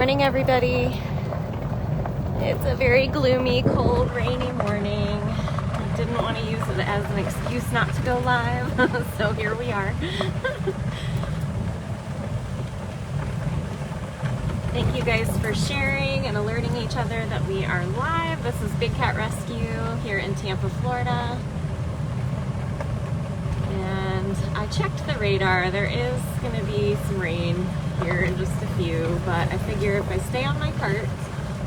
morning, everybody. It's a very gloomy, cold, rainy morning. I didn't want to use it as an excuse not to go live, so here we are. Thank you guys for sharing and alerting each other that we are live. This is Big Cat Rescue here in Tampa, Florida. And I checked the radar. There is going to be some rain here in just a few, but I figure if I stay on my cart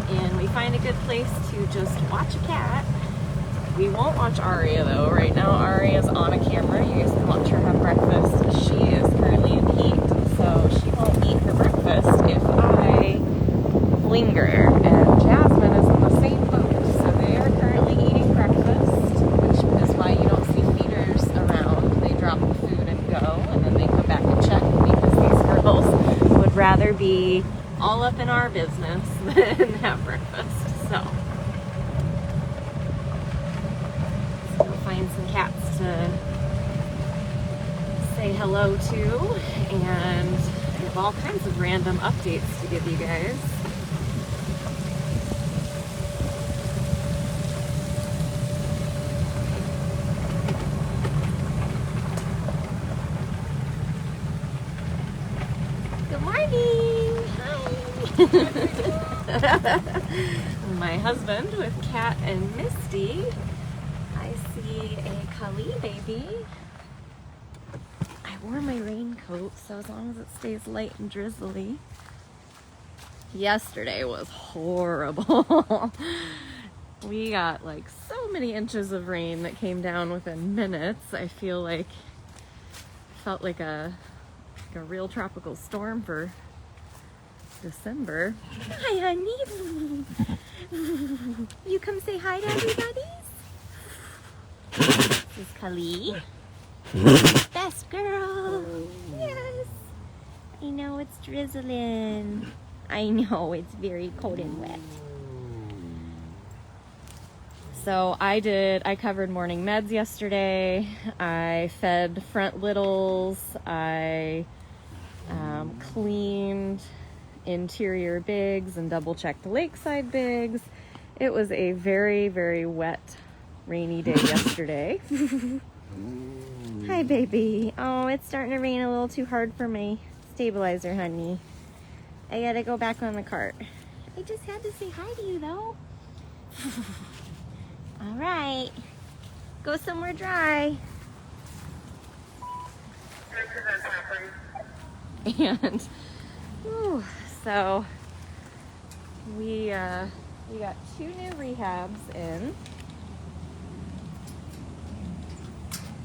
and we find a good place to just watch a cat. We won't watch Aria though. Right now Aria is on a camera. You guys can watch her have breakfast. She is currently in heat, so she won't eat her breakfast if I linger. And Jasmine is in the same boat, so they are currently eating breakfast, which is why you don't see feeders around. They drop the food and go, and then they come back and check because these girls would rather be all up in our business than have breakfast. So let's go find some cats to say hello to, and I have all kinds of random updates to give you guys. My husband with Cat and Misty. I see a Kali baby. I wore my raincoat, so as long as it stays light and drizzly. Yesterday was horrible. We got like so many inches of rain that came down within minutes. I felt like a real tropical storm for December. Hi, honey. You come say hi to everybody. This is Kali. Best girl. Yes. I know it's drizzling. I know it's very cold and wet. So I covered morning meds yesterday. I fed front littles. I cleaned interior bigs and double checked the lakeside bigs. It was a very, very wet, rainy day yesterday. Hi, baby. Oh, it's starting to rain a little too hard for my stabilizer, honey. I gotta go back on the cart. I just had to say hi to you, though. All right. Go somewhere dry. And so we got 2 new rehabs in.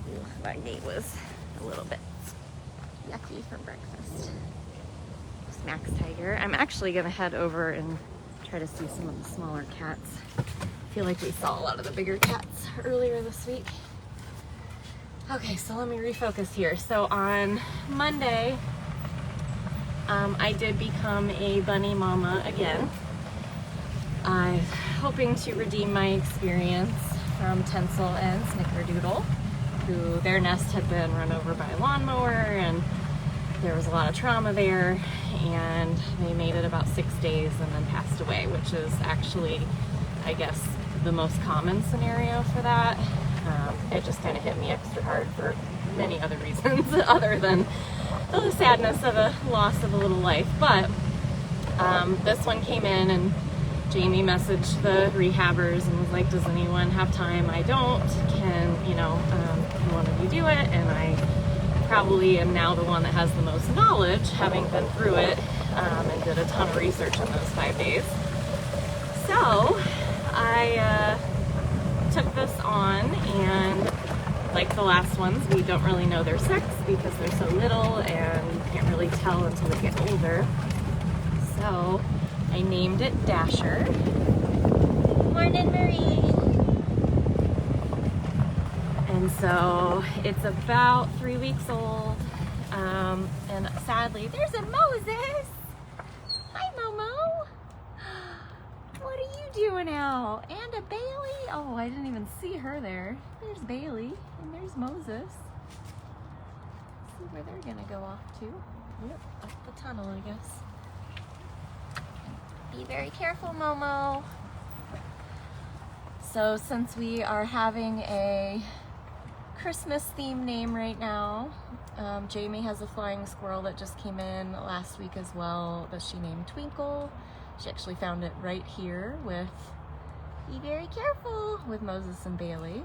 Ooh, that gate was a little bit yucky for breakfast. Max Tiger. I'm actually gonna head over and try to see some of the smaller cats. I feel like we saw a lot of the bigger cats earlier this week. Okay, so let me refocus here. So on Monday, I did become a bunny mama again. I'm hoping to redeem my experience from Tinsel and Snickerdoodle, who their nest had been run over by a lawnmower and there was a lot of trauma there, and they made it about 6 days and then passed away, which is actually, I guess, the most common scenario for that. It just kind of hit me extra hard for many other reasons other than the sadness of a loss of a little life. But this one came in and Jamie messaged the rehabbers and was like, does anyone have time? I don't. Can one of you do it? And I probably am now the one that has the most knowledge, having been through it and did a ton of research in those 5 days. So I took this on, and like the last ones, we don't really know their sex because they're so little and you can't really tell until they get older. So I named it Dasher. Morning, Marie. And so it's about 3 weeks old. And sadly, there's a Moses. Hi, Momo. What are you doing out? And a Bailey? Oh, I didn't even see her there. There's Bailey and there's Moses. Let's see where they're gonna go off to. Yep, up the tunnel, I guess. Be very careful, Momo. So since we are having a Christmas theme name right now, Jamie has a flying squirrel that just came in last week as well that she named Twinkle. She actually found it right here with, be very careful, with Moses and Bailey.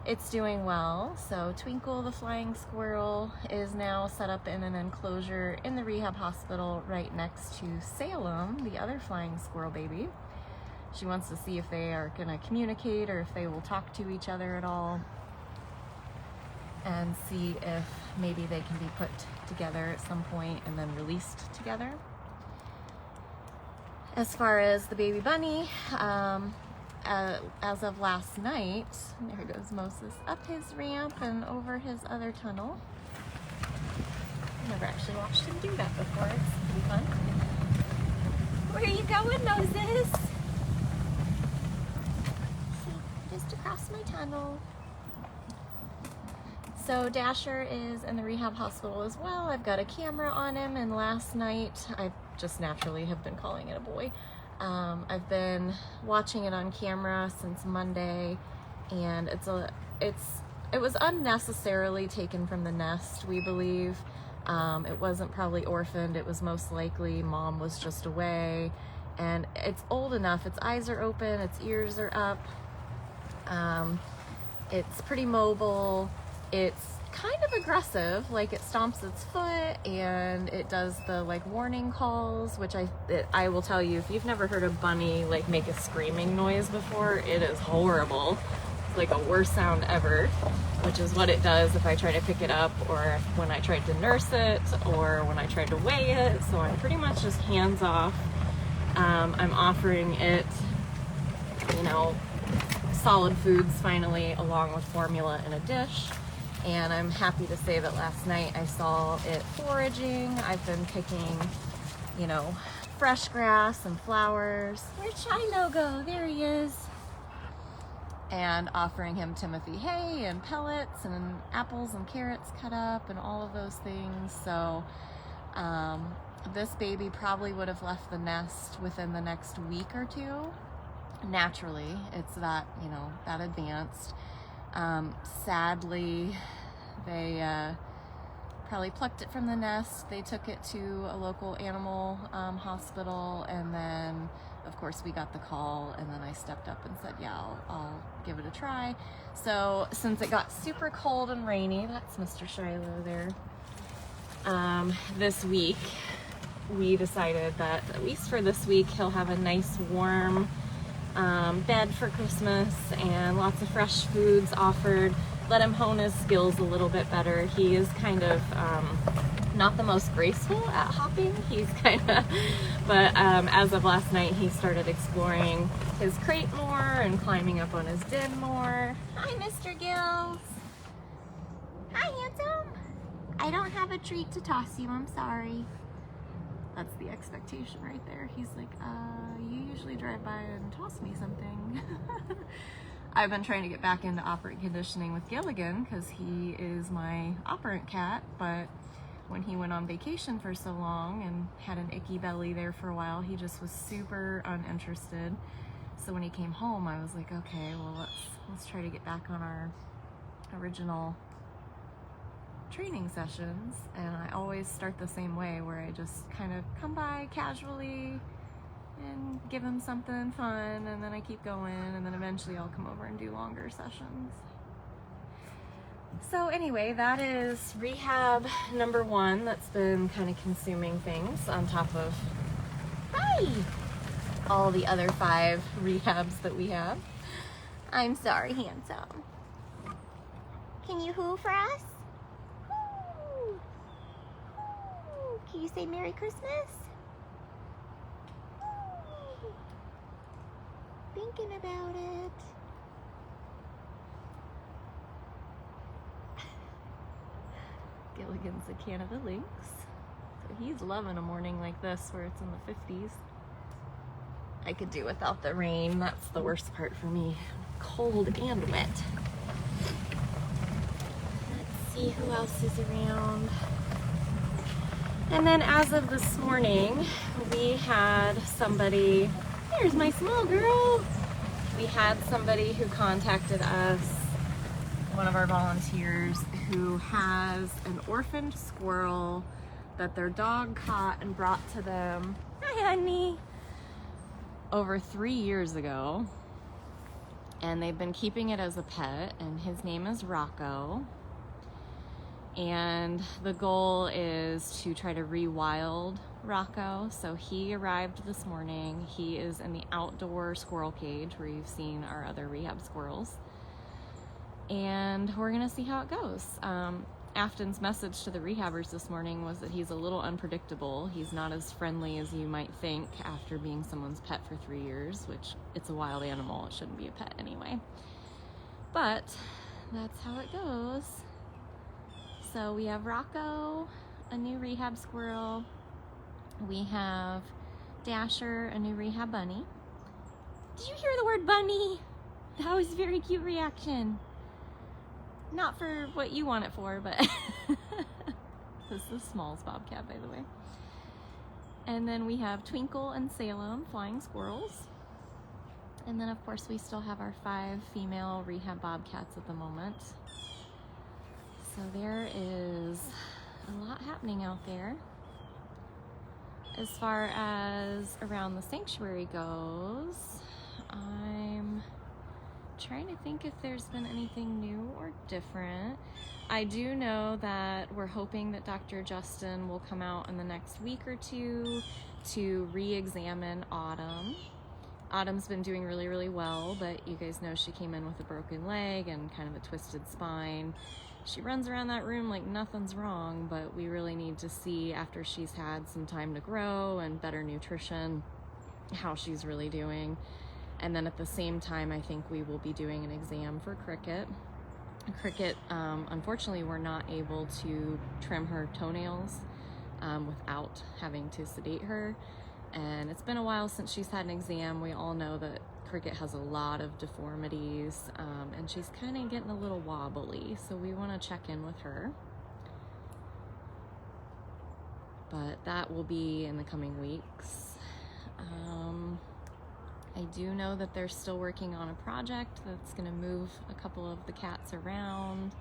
It's doing well. So Twinkle the flying squirrel is now set up in an enclosure in the rehab hospital right next to Salem, the other flying squirrel baby. She wants to see if they are going to communicate or if they will talk to each other at all, and see if maybe they can be put together at some point and then released together. As far as the baby bunny, as of last night, there goes Moses up his ramp and over his other tunnel. Never actually watched him do that before. It's pretty fun. Where are you going, Moses? Just across my tunnel. So Dasher is in the rehab hospital as well. I've got a camera on him, and last night, I just naturally have been calling it a boy. I've been watching it on camera since Monday, and it was unnecessarily taken from the nest, we believe. It wasn't probably orphaned. It was most likely mom was just away, and it's old enough. Its eyes are open, its ears are up. It's pretty mobile. It's kind of aggressive, like it stomps its foot and it does the like warning calls, which I will tell you, if you've never heard a bunny like make a screaming noise before, it is horrible. It's like a worst sound ever, which is what it does if I try to pick it up, or when I tried to nurse it, or when I tried to weigh it. So I'm pretty much just hands off. I'm offering it, you know, solid foods finally, along with formula in a dish. And I'm happy to say that last night I saw it foraging. I've been picking, you know, fresh grass and flowers. Where'd Shiloh go? There he is. And offering him Timothy hay and pellets and apples and carrots cut up and all of those things. So this baby probably would have left the nest within the next week or two. Naturally, it's that, you know, that advanced. Sadly, they probably plucked it from the nest. They took it to a local animal hospital, and then of course we got the call, and then I stepped up and said, yeah, I'll give it a try. So since it got super cold and rainy, that's Mr. Shiloh there, this week we decided that at least for this week he'll have a nice warm bed for Christmas and lots of fresh foods offered. Let him hone his skills a little bit better. He is kind of not the most graceful at hopping. He's kind of, but as of last night, he started exploring his crate more and climbing up on his den more. Hi, Mr. Gills. Hi, handsome. I don't have a treat to toss you, I'm sorry. That's the expectation right there. He's like, you usually drive by and toss me something. I've been trying to get back into operant conditioning with Gilligan because he is my operant cat, but when he went on vacation for so long and had an icky belly there for a while, he just was super uninterested. So when he came home, I was like, okay, well, let's try to get back on our original training sessions. And I always start the same way, where I just kind of come by casually and give him something fun, and then I keep going, and then eventually I'll come over and do longer sessions. So anyway, that is rehab number 1 that's been kind of consuming things on top of all the other 5 rehabs that we have. I'm sorry, handsome. Can you hoo for us? Hoo. Hoo. Can you say Merry Christmas? Hoo. Thinking about it. Gilligan's a Canada Lynx. So he's loving a morning like this where it's in the 50s. I could do without the rain. That's the worst part for me. Cold and wet. Let's see who else is around. And then as of this morning, we had somebody, there's my small girl. We had somebody who contacted us, one of our volunteers, who has an orphaned squirrel that their dog caught and brought to them, hi honey, over 3 years ago. And they've been keeping it as a pet, and his name is Rocco. And the goal is to try to rewild Rocco. So he arrived this morning. He is in the outdoor squirrel cage where you've seen our other rehab squirrels. And we're gonna see how it goes. Afton's message to the rehabbers this morning was that he's a little unpredictable. He's not as friendly as you might think after being someone's pet for 3 years, which it's a wild animal. It shouldn't be a pet anyway. But that's how it goes. So we have Rocco, a new rehab squirrel. We have Dasher, a new rehab bunny. Did you hear the word bunny? That was a very cute reaction. Not for what you want it for, but this is Small's bobcat, by the way. And then we have Twinkle and Salem, flying squirrels. And then of course we still have our 5 female rehab bobcats at the moment. So there is a lot happening out there. As far as around the sanctuary goes, I'm trying to think if there's been anything new or different. I do know that we're hoping that Dr. Justin will come out in the next week or two to re-examine Autumn. Autumn's been doing really, really well, but you guys know she came in with a broken leg and kind of a twisted spine. She runs around that room like nothing's wrong, but we really need to see, after she's had some time to grow and better nutrition, how she's really doing. And then at the same time, I think we will be doing an exam for Cricket. Cricket, unfortunately, we're not able to trim her toenails without having to sedate her. And it's been a while since she's had an exam. We all know that Cricket has a lot of deformities, and she's kind of getting a little wobbly, so we want to check in with her. But that will be in the coming weeks. I do know that they're still working on a project that's going to move a couple of the cats around,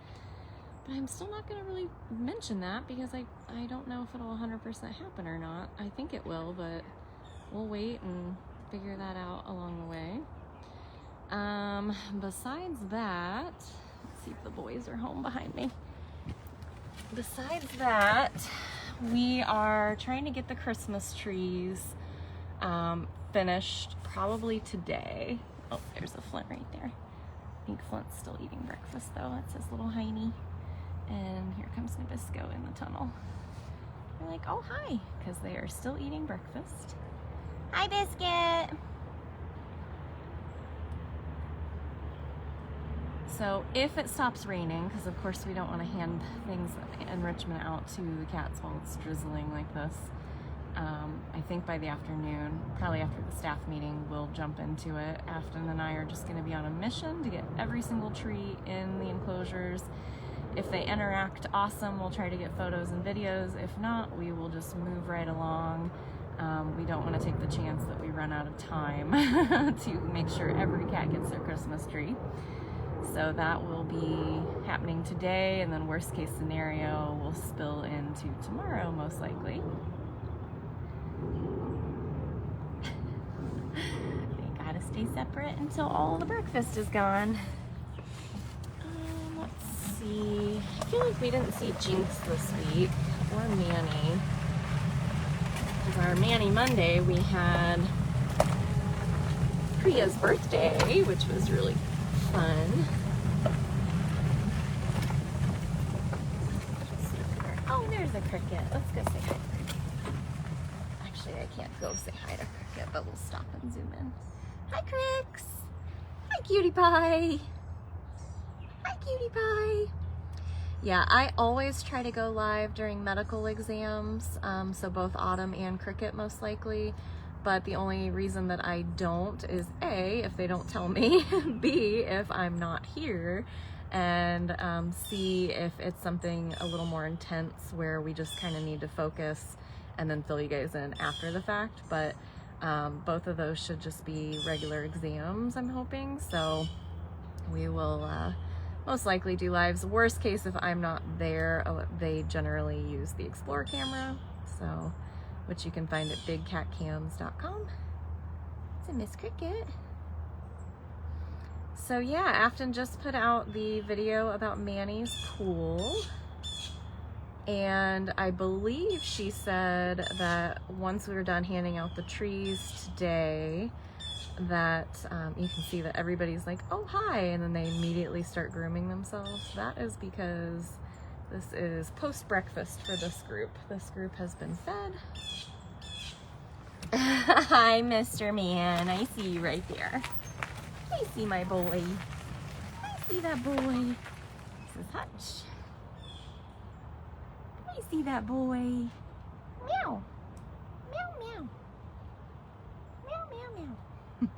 but I'm still not going to really mention that because I don't know if it'll 100% happen or not. I think it will, but we'll wait and figure that out along the way. Besides that, let's see if the boys are home behind me. Besides that, we are trying to get the Christmas trees finished probably today. Oh, there's a Flint right there. I think Flint's still eating breakfast though. That's his little hiney. And here comes Nabisco in the tunnel. They're like, oh hi, because they are still eating breakfast. Hi, Biscuit. So if it stops raining, because of course we don't want to hand things of enrichment out to the cats while it's drizzling like this, I think by the afternoon, probably after the staff meeting, we'll jump into it. Afton and I are just going to be on a mission to get every single tree in the enclosures. If they interact, awesome, we'll try to get photos and videos. If not, we will just move right along. We don't want to take the chance that we run out of time to make sure every cat gets their Christmas tree. So that will be happening today, and then worst case scenario will spill into tomorrow most likely. They gotta stay separate until all the breakfast is gone. Let's see. I feel like we didn't see Jinx this week, or Manny. Because our Manny Monday, we had Priya's birthday, which was really fun. Oh, there's a cricket. Let's go say hi. Actually, I can't go say hi to Cricket, but we'll stop and zoom in. Hi, Cricks. Hi, cutie pie. Hi, cutie pie. Yeah, I always try to go live during medical exams, so both Autumn and Cricket most likely. But the only reason that I don't is A, if they don't tell me, B, if I'm not here, and C, if it's something a little more intense where we just kind of need to focus and then fill you guys in after the fact. But both of those should just be regular exams, I'm hoping. So we will most likely do lives. Worst case, if I'm not there, they generally use the Explore camera, so which you can find at bigcatcams.com. It's a Miss Cricket. So yeah, Afton just put out the video about Manny's pool, and I believe she said that once we were done handing out the trees today, that you can see that everybody's like, oh hi, and then they immediately start grooming themselves. That is because this is post-breakfast for this group. This group has been fed. Hi, Mr. Man. I see you right there. I see my boy. I see that boy. This is Hutch. I see that boy. Meow. Meow, meow. Meow, meow, meow.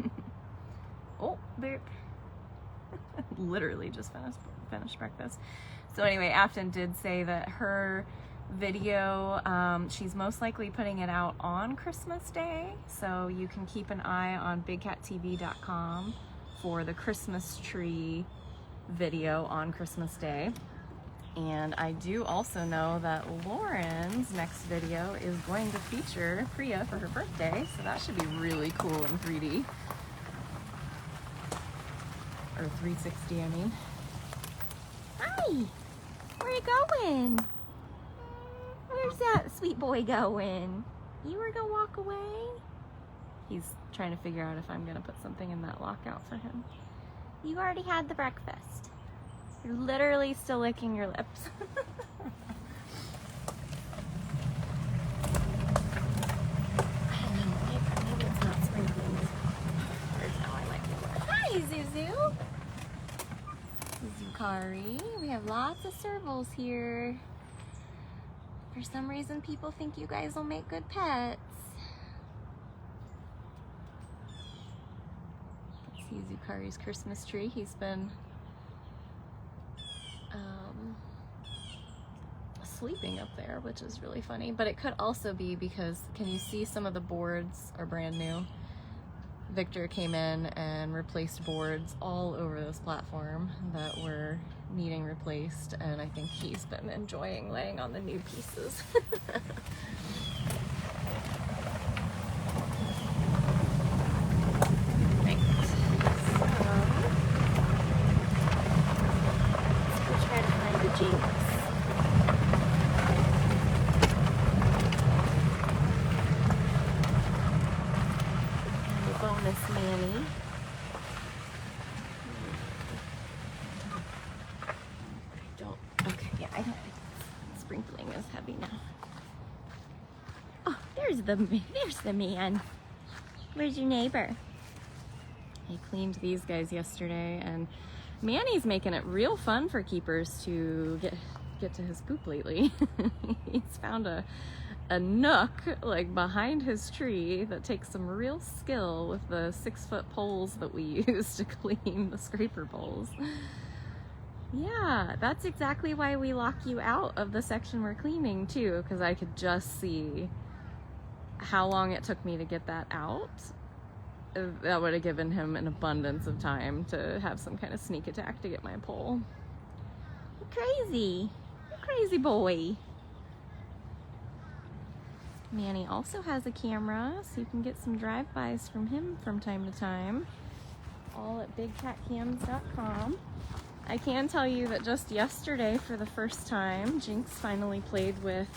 Oh, burp. Literally just finished breakfast. So anyway, Afton did say that her video, she's most likely putting it out on Christmas Day, so you can keep an eye on bigcattv.com for the Christmas tree video on Christmas Day. And I do also know that Lauren's next video is going to feature Priya for her birthday, so that should be really cool in 3D. Or 360, I mean. Hi! Where are you going? Where's that sweet boy going? You were gonna walk away? He's trying to figure out if I'm gonna put something in that lockout for him. You already had the breakfast. You're literally still licking your lips. I don't know, maybe it's not sprinkling. There's how I like it. Hi, Zuzu! Zukari. We have lots of servals here. For some reason, people think you guys will make good pets. Let's see Zukari's Christmas tree. He's been sleeping up there, which is really funny. But it could also be because, can you see some of the boards are brand new? Victor came in and replaced boards all over this platform that were needing replaced, and I think he's been enjoying laying on the new pieces. Right. So, let's go try to find the Jinx. Bonus Manny. I don't, sprinkling is heavy now. Oh, there's the man. Where's your neighbor? I cleaned these guys yesterday, and Manny's making it real fun for keepers to get to his poop lately. He's found a nook like behind his tree that takes some real skill with the 6-foot poles that we use to clean the scraper poles. Yeah, that's exactly why we lock you out of the section we're cleaning too, because I could just see how long it took me to get that out. That would have given him an abundance of time to have some kind of sneak attack to get my pole. You're crazy. You're crazy boy. Manny also has a camera, so you can get some drive-bys from him from time to time. All at bigcatcams.com. I can tell you that just yesterday, for the first time, Jinx finally played with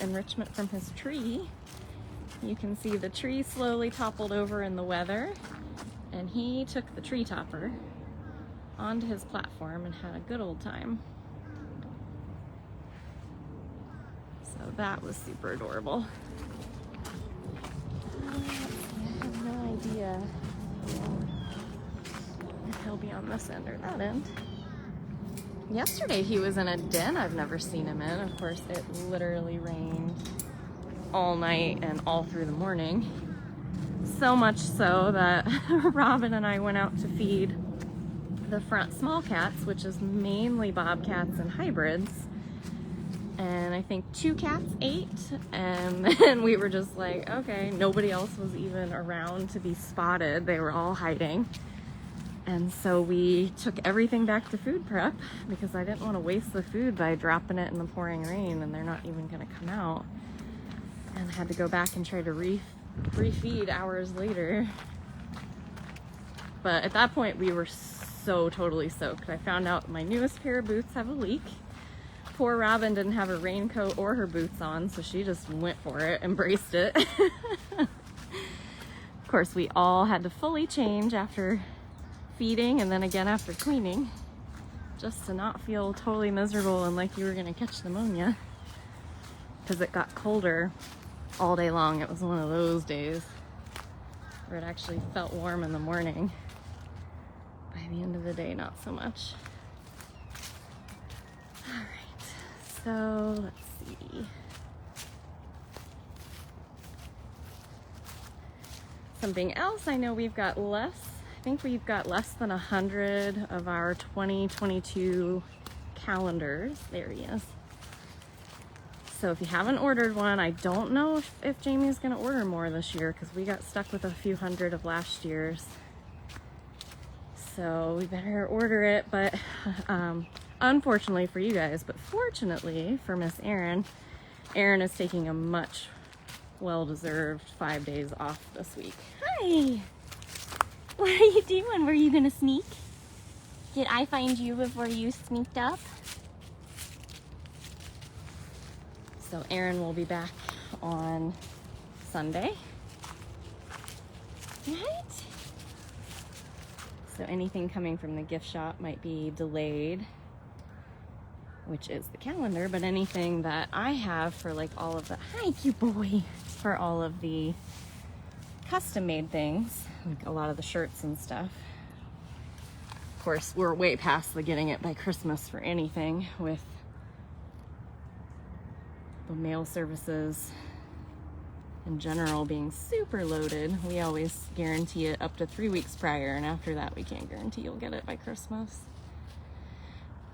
enrichment from his tree. You can see the tree slowly toppled over in the weather, and he took the tree topper onto his platform and had a good old time. So that was super adorable. I have no idea if he'll be on this end or that end. Yesterday he was in a den I've never seen him in. Of course, it literally rained all night and all through the morning. So much so that Robin and I went out to feed the front small cats, which is mainly bobcats and hybrids. and I think 2 cats ate, and then we were just like, okay, nobody else was even around to be spotted. They were all hiding. And so we took everything back to food prep because I didn't want to waste the food by dropping it in the pouring rain and they're not even going to come out. And I had to go back and try to refeed hours later. But at that point we were so totally soaked. I found out my newest pair of boots have a leak. Poor Robin didn't have a raincoat or her boots on, so she just went for it, embraced it. Of course, we all had to fully change after feeding and then again after cleaning, just to not feel totally miserable and like you were gonna catch pneumonia, because it got colder all day long. It was one of those days where it actually felt warm in the morning. By the end of the day, not so much. So let's see. Something else, I know we've got less, I think we've got less than 100 of our 2022 calendars. There he is. So if you haven't ordered one, I don't know if Jamie's gonna order more this year because we got stuck with a few hundred of last year's. So we better order it, but unfortunately for you guys, but fortunately for Miss Erin, Erin is taking a much well-deserved 5 days off this week. Hi! What are you doing? Were you gonna sneak? Did I find you before you sneaked up? So Erin will be back on Sunday. Right? So anything coming from the gift shop might be delayed, which is the calendar, but anything that I have for like all of the, hi cute boy, for all of the custom made things, like a lot of the shirts and stuff. Of course, we're way past the getting it by Christmas for anything with the mail services in general being super loaded. We always guarantee it up to 3 weeks prior, and after that we can't guarantee you'll get it by Christmas.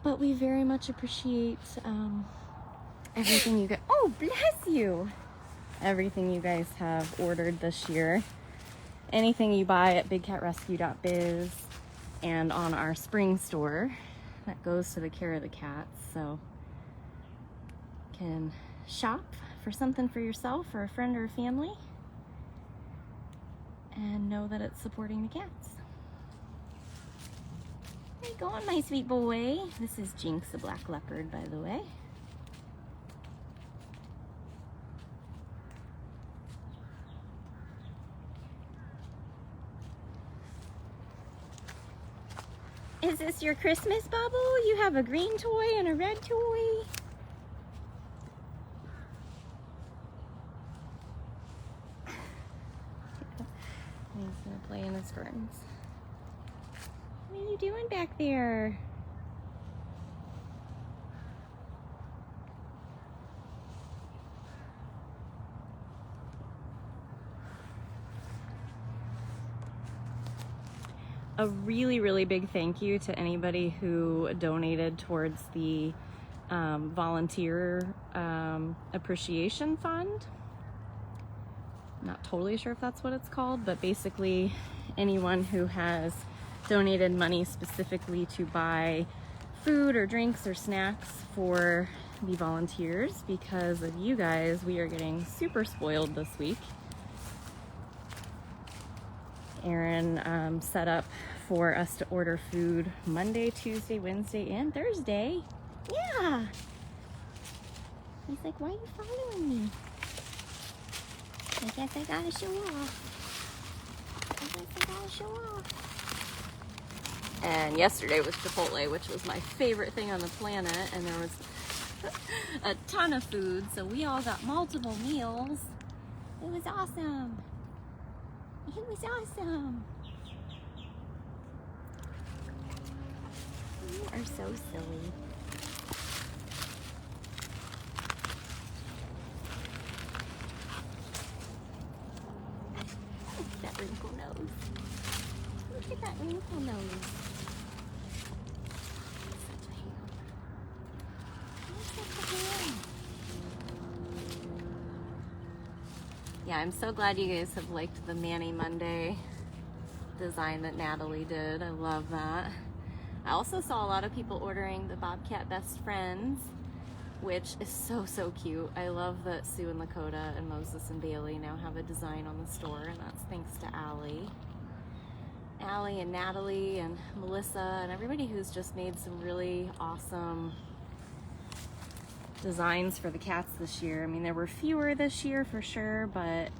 But we very much appreciate everything you guys, oh bless you, everything you guys have ordered this year. Anything you buy at bigcatrescue.biz and on our spring store, that goes to the care of the cats. So you can shop for something for yourself or a friend or a family and know that it's supporting the cats. Where you going, my sweet boy? This is Jinx, the black leopard, by the way. Is this your Christmas bubble? You have a green toy and a red toy. He's gonna play in his ferns. What are you doing back there? A really, really big thank you to anybody who donated towards the volunteer appreciation fund. Not totally sure if that's what it's called, but basically anyone who has donated money specifically to buy food or drinks or snacks for the volunteers. Because of you guys, we are getting super spoiled this week. Erin set up for us to order food Monday, Tuesday, Wednesday, and Thursday. Yeah. He's like, why are you following me? I guess I gotta show off. I guess I gotta show off. And yesterday was Chipotle, which was my favorite thing on the planet, and there was a ton of food, so we all got multiple meals. It was awesome. It was awesome. You are so silly. Look at that wrinkle nose. Look at that wrinkle nose. Such a ham. Such a ham. Yeah, I'm so glad you guys have liked the Manny Monday design that Natalie did. I love that. I also saw a lot of people ordering the Bobcat Best Friends, which is so, so cute. I love that Sue and Lakota and Moses and Bailey now have a design on the store, and that's thanks to Allie. Allie and Natalie and Melissa and everybody who's just made some really awesome designs for the cats this year. I mean, there were fewer this year for sure, but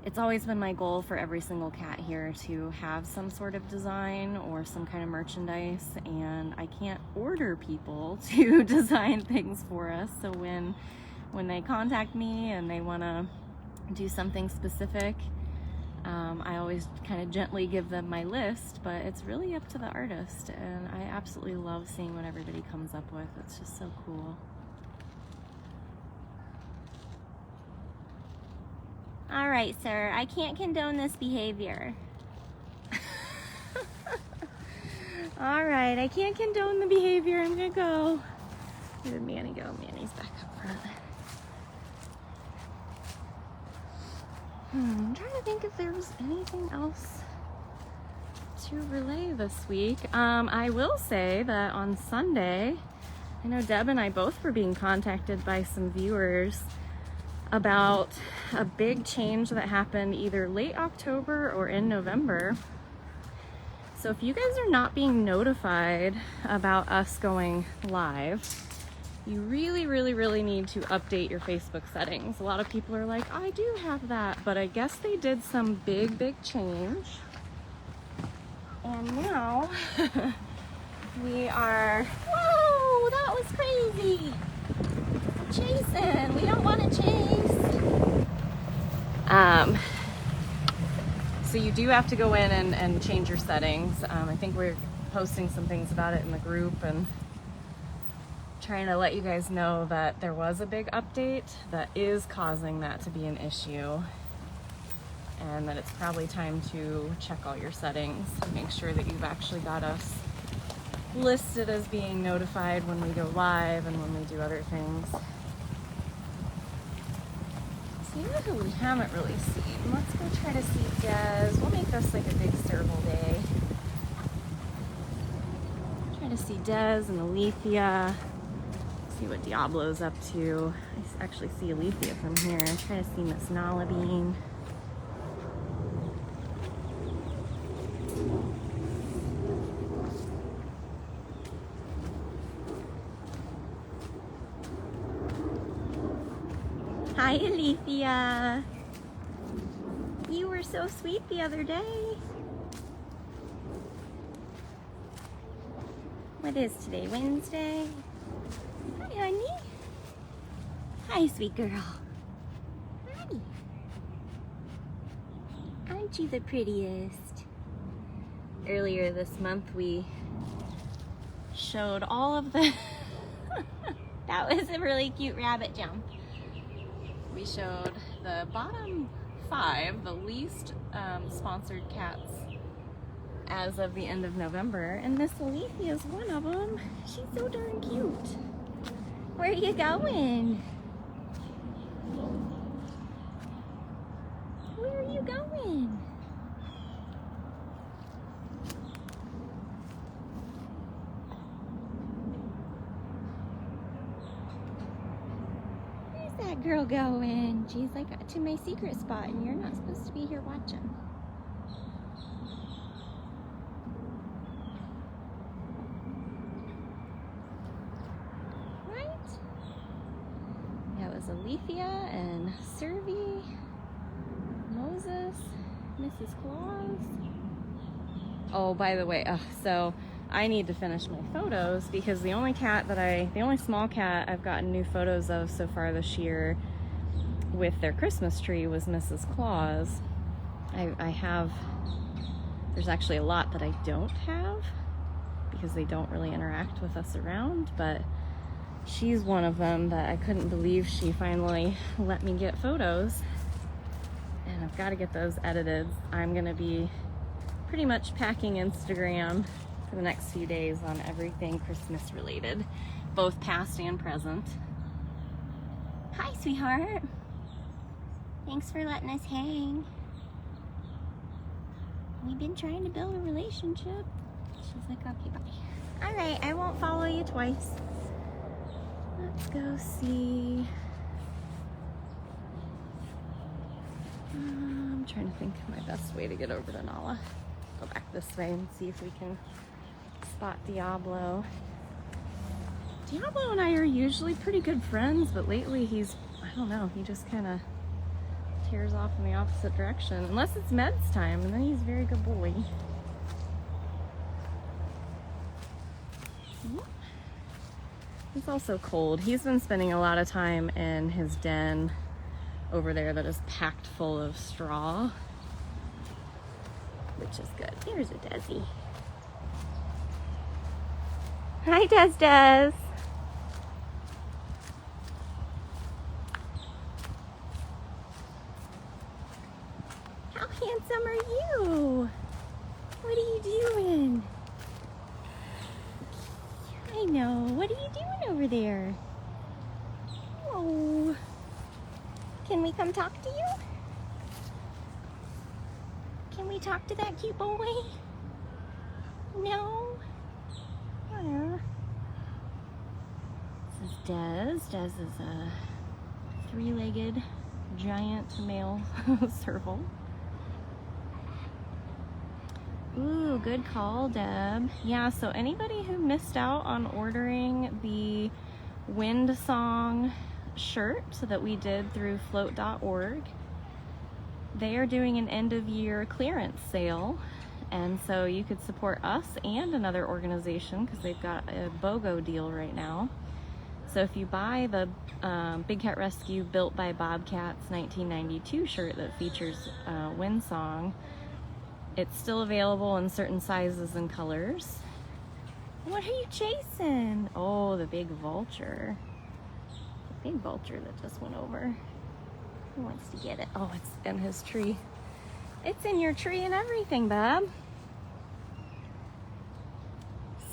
it's always been my goal for every single cat here to have some sort of design or some kind of merchandise, and I can't order people to design things for us. So when they contact me and they want to do something specific, I always kind of gently give them my list, but it's really up to the artist, and I absolutely love seeing what everybody comes up with. It's just so cool. All right, sir, I can't condone this behavior. All right, I can't condone the behavior. I'm gonna go. Where did Manny go? Manny's back up front. I'm trying to think if there was anything else to relay this week. I will say that on Sunday, I know Deb and I both were being contacted by some viewers about a big change that happened either late October or in November. So if you guys are not being notified about us going live, you really, really, really need to update your Facebook settings. A lot of people are like, I do have that, but I guess they did some big, big change. And now we are, whoa, that was crazy. Chasing, we don't want to chase. So you do have to go in and change your settings. I think we're posting some things about it in the group and trying to let you guys know that there was a big update that is causing that to be an issue, and that it's probably time to check all your settings and make sure that you've actually got us listed as being notified when we go live and when we do other things. So you know who we haven't really seen? Let's go try to see Des. We'll make this like a big Serval day. Try to see Des and Alethea. See what Diablo's up to. I actually see Alethea from here. Try to see Miss Nolabine. Hi, Alethea. You were so sweet the other day. What is today? Wednesday? Hi, honey. Hi, sweet girl. Hi. Aren't you the prettiest? Earlier this month, we showed all of the... That was a really cute rabbit jump. We showed the bottom 5, the least sponsored cats as of the end of November, and Miss Alethea is one of them. She's so darn cute. Where are you going? Where are you going? Where's that girl going? She's like to my secret spot, and you're not supposed to be here watching. Alethea and Servy, Moses, Mrs. Claus. Oh, by the way, so I need to finish my photos because the only small cat I've gotten new photos of so far this year with their Christmas tree was Mrs. Claus. There's actually a lot that I don't have because they don't really interact with us around, but she's one of them that I couldn't believe she finally let me get photos, and I've got to get those edited. I'm gonna be pretty much packing Instagram for the next few days on everything Christmas related, both past and present. Hi, sweetheart. Thanks for letting us hang. We've been trying to build a relationship. She's like, okay, bye. All right, I won't follow you twice. Let's go see. I'm trying to think of my best way to get over to Nala. Go back this way and see if we can spot Diablo. Diablo and I are usually pretty good friends, but lately he's, I don't know, he just kind of tears off in the opposite direction. Unless it's meds time, and then he's a very good boy. It's also cold. He's been spending a lot of time in his den over there that is packed full of straw, which is good. There's a Desi. Hi, Des. How handsome are you? What are you doing? I know. What are you doing over there? Oh. Can we come talk to you? Can we talk to that cute boy? No? Oh. This is Des. Des is a three-legged giant male serval. Ooh, good call, Deb. Yeah, so anybody who missed out on ordering the Wind Song shirt that we did through float.org, they are doing an end-of-year clearance sale, and so you could support us and another organization because they've got a BOGO deal right now. So if you buy the Big Cat Rescue Built by Bobcats 1992 shirt that features Wind Song, it's still available in certain sizes and colors. What are you chasing? Oh, the big vulture. The big vulture that just went over. Who wants to get it? Oh, it's in his tree. It's in your tree and everything, bub.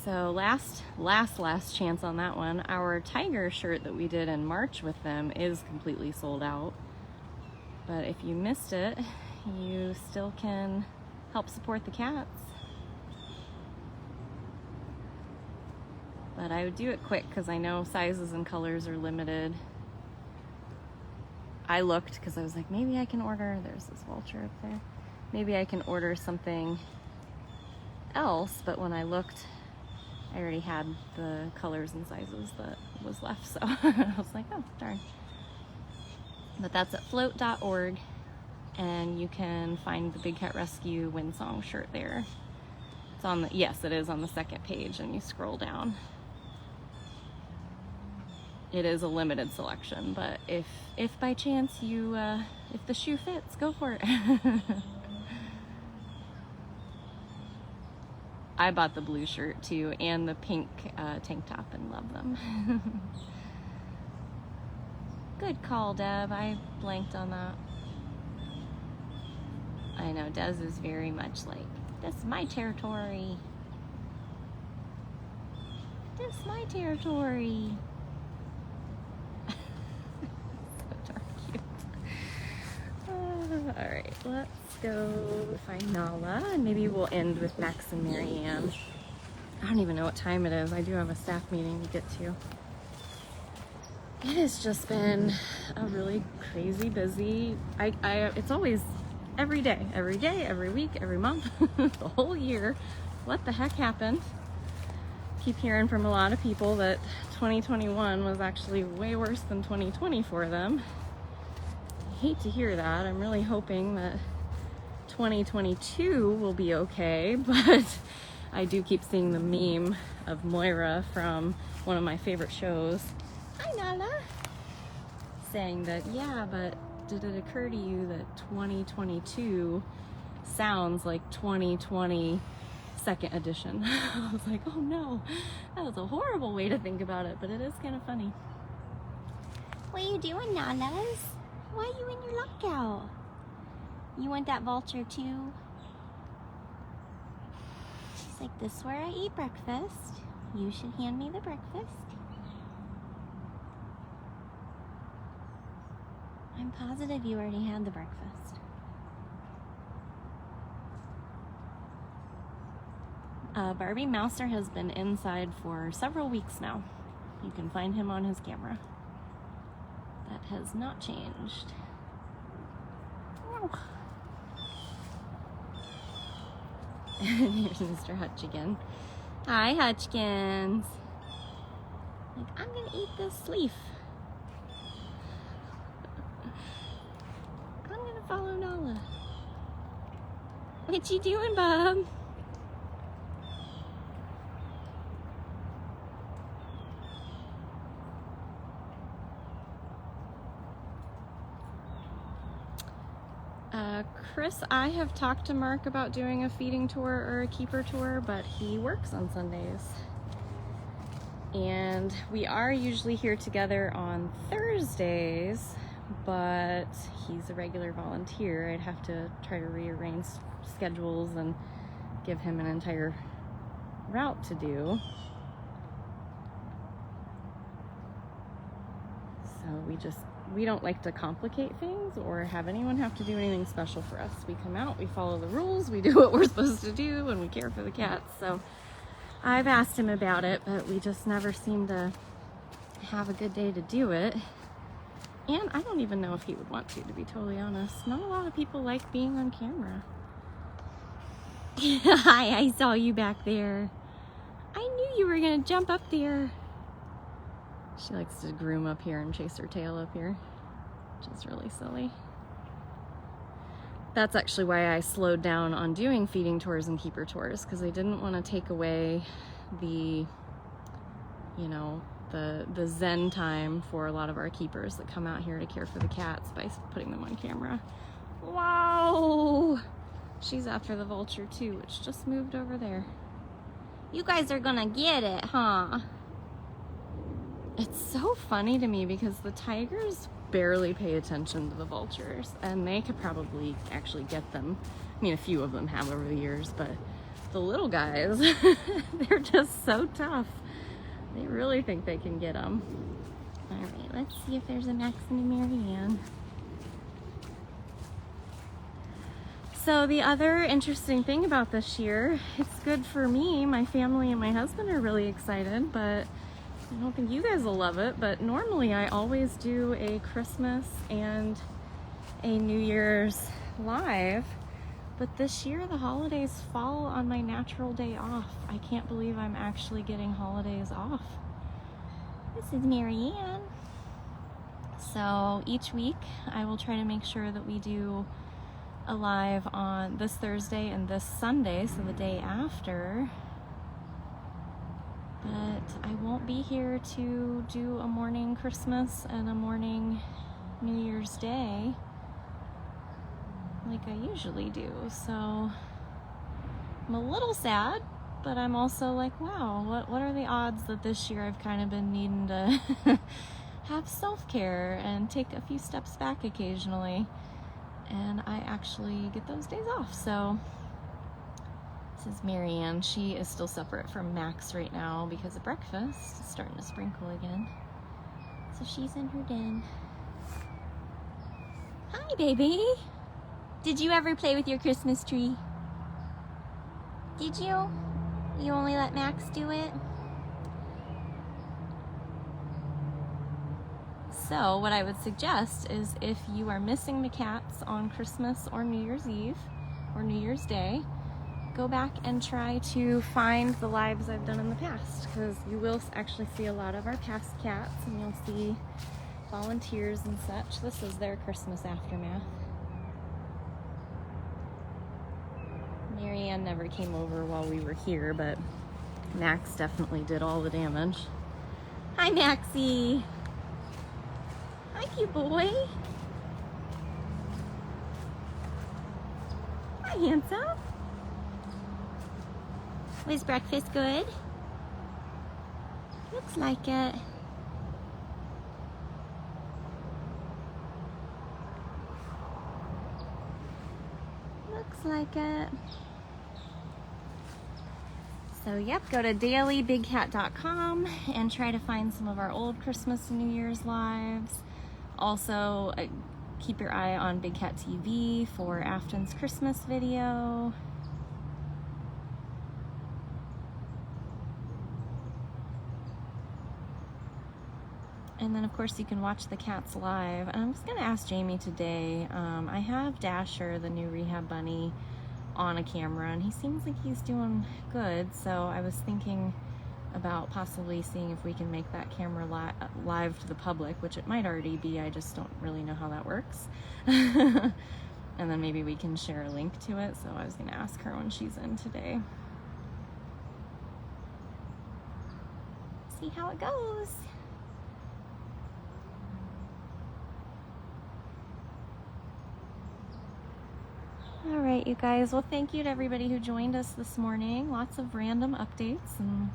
So last chance on that one. Our tiger shirt that we did in March with them is completely sold out. But if you missed it, you still can help support the cats. But I would do it quick because I know sizes and colors are limited. I looked because I was like, maybe I can order, there's this vulture up there. Maybe I can order something else, but when I looked, I already had the colors and sizes that was left, so I was like, oh, darn. But that's at float.org. And you can find the Big Cat Rescue Wind Song shirt there. It's on the, yes, it is on the second page, and you scroll down. It is a limited selection, but if by chance you, if the shoe fits, go for it. I bought the blue shirt too, and the pink tank top, and love them. Good call, Deb. I blanked on that. I know, Des is very much like, this is my territory. This is my territory. So darn cute. Alright, let's go find Nala, and maybe we'll end with Max and Marianne. I don't even know what time it is. I do have a staff meeting to get to. It has just been a really crazy busy, it's always every day, every week, every month, the whole year. What the heck happened? Keep hearing from a lot of people that 2021 was actually way worse than 2020 for them. I hate to hear that. I'm really hoping that 2022 will be okay, but I do keep seeing the meme of Moira from one of my favorite shows. Hi, Nala. Saying that, yeah, but did it occur to you that 2022 sounds like 2020 second edition? I was like, oh no, that was a horrible way to think about it, but it is kind of funny. What are you doing, Nanas? Why are you in your lockout? You want that vulture too? She's like, this is where I eat breakfast. You should hand me the breakfast. I'm positive you already had the breakfast. Barbie Mouser has been inside for several weeks now. You can find him on his camera. That has not changed. Oh. Here's Mr. Hutch again. Hi, Hutchkins. Like, I'm gonna eat this leaf. I'm gonna follow Nala. What you doing, Bob? Chris, I have talked to Mark about doing a feeding tour or a keeper tour, but he works on Sundays. And we are usually here together on Thursdays, but he's a regular volunteer. I'd have to try to rearrange schedules and give him an entire route to do. So we don't like to complicate things or have anyone have to do anything special for us. We come out, we follow the rules, we do what we're supposed to do, and we care for the cats. So I've asked him about it, but we just never seem to have a good day to do it. And I don't even know if he would want to be totally honest. Not a lot of people like being on camera. Hi, I saw you back there. I knew you were gonna jump up there. She likes to groom up here and chase her tail up here, which is really silly. That's actually why I slowed down on doing feeding tours and keeper tours, because I didn't want to take away the, you know, the zen time for a lot of our keepers that come out here to care for the cats by putting them on camera. Wow! She's after the vulture too, which just moved over there. You guys are gonna get it, huh? It's so funny to me because the tigers barely pay attention to the vultures, and they could probably actually get them. I mean, a few of them have over the years, but the little guys, they're just so tough. They really think they can get them. All right, let's see if there's a Max and a Marianne. So the other interesting thing about this year, it's good for me, my family and my husband are really excited, but I don't think you guys will love it, but normally I always do a Christmas and a New Year's live, but this year the holidays fall on my natural day off. I can't believe I'm actually getting holidays off. This is Marianne. So each week I will try to make sure that we do a live on this Thursday and this Sunday, so the day after. But I won't be here to do a morning Christmas and a morning New Year's Day like I usually do. So I'm a little sad, but I'm also like, wow, what are the odds that this year I've kind of been needing to have self-care and take a few steps back occasionally, and I actually get those days off. So this is Marianne. She is still separate from Max right now because of breakfast. It's starting to sprinkle again. So she's in her den. Hi, baby. Did you ever play with your Christmas tree? Did you? You only let Max do it? So what I would suggest is if you are missing the cats on Christmas or New Year's Eve or New Year's Day, go back and try to find the lives I've done in the past, because you will actually see a lot of our past cats and you'll see volunteers and such. This is their Christmas aftermath. Marianne never came over while we were here, but Max definitely did all the damage. Hi, Maxie. Hi, cute boy. Hi, handsome. Was breakfast good? Looks like it. Looks like it. So yep, go to dailybigcat.com and try to find some of our old Christmas and New Year's lives. Also, keep your eye on Big Cat TV for Afton's Christmas video. And then of course you can watch the cats live. And I'm just gonna ask Jamie today, I have Dasher, the new rehab bunny, on a camera, and he seems like he's doing good, so I was thinking about possibly seeing if we can make that camera live to the public, which it might already be, I just don't really know how that works. And then maybe we can share a link to it, so I was gonna ask her when she's in today. See how it goes. All right, you guys. Well, thank you to everybody who joined us this morning. Lots of random updates, and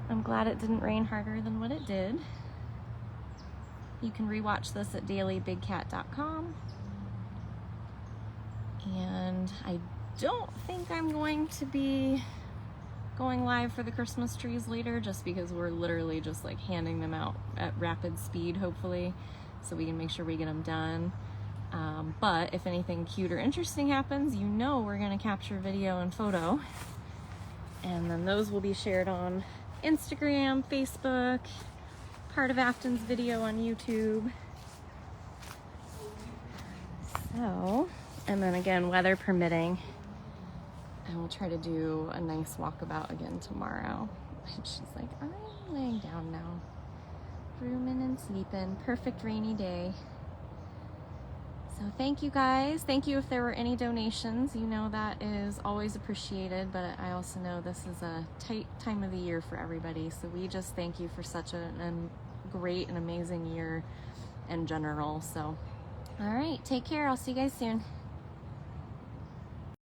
I'm glad it didn't rain harder than what it did. You can rewatch this at dailybigcat.com. And I don't think I'm going to be going live for the Christmas trees later, just because we're literally just like handing them out at rapid speed, hopefully, so we can make sure we get them done. But if anything cute or interesting happens, you know we're going to capture video and photo. And then those will be shared on Instagram, Facebook, part of Afton's video on YouTube. So, and then again, weather permitting, I will try to do a nice walkabout again tomorrow. And she's like, I'm laying down now. Rooming and sleeping. Perfect rainy day. So thank you guys. Thank you if there were any donations. You know that is always appreciated, but I also know this is a tight time of the year for everybody. So we just thank you for such a great and amazing year in general. So, all right, take care. I'll see you guys soon.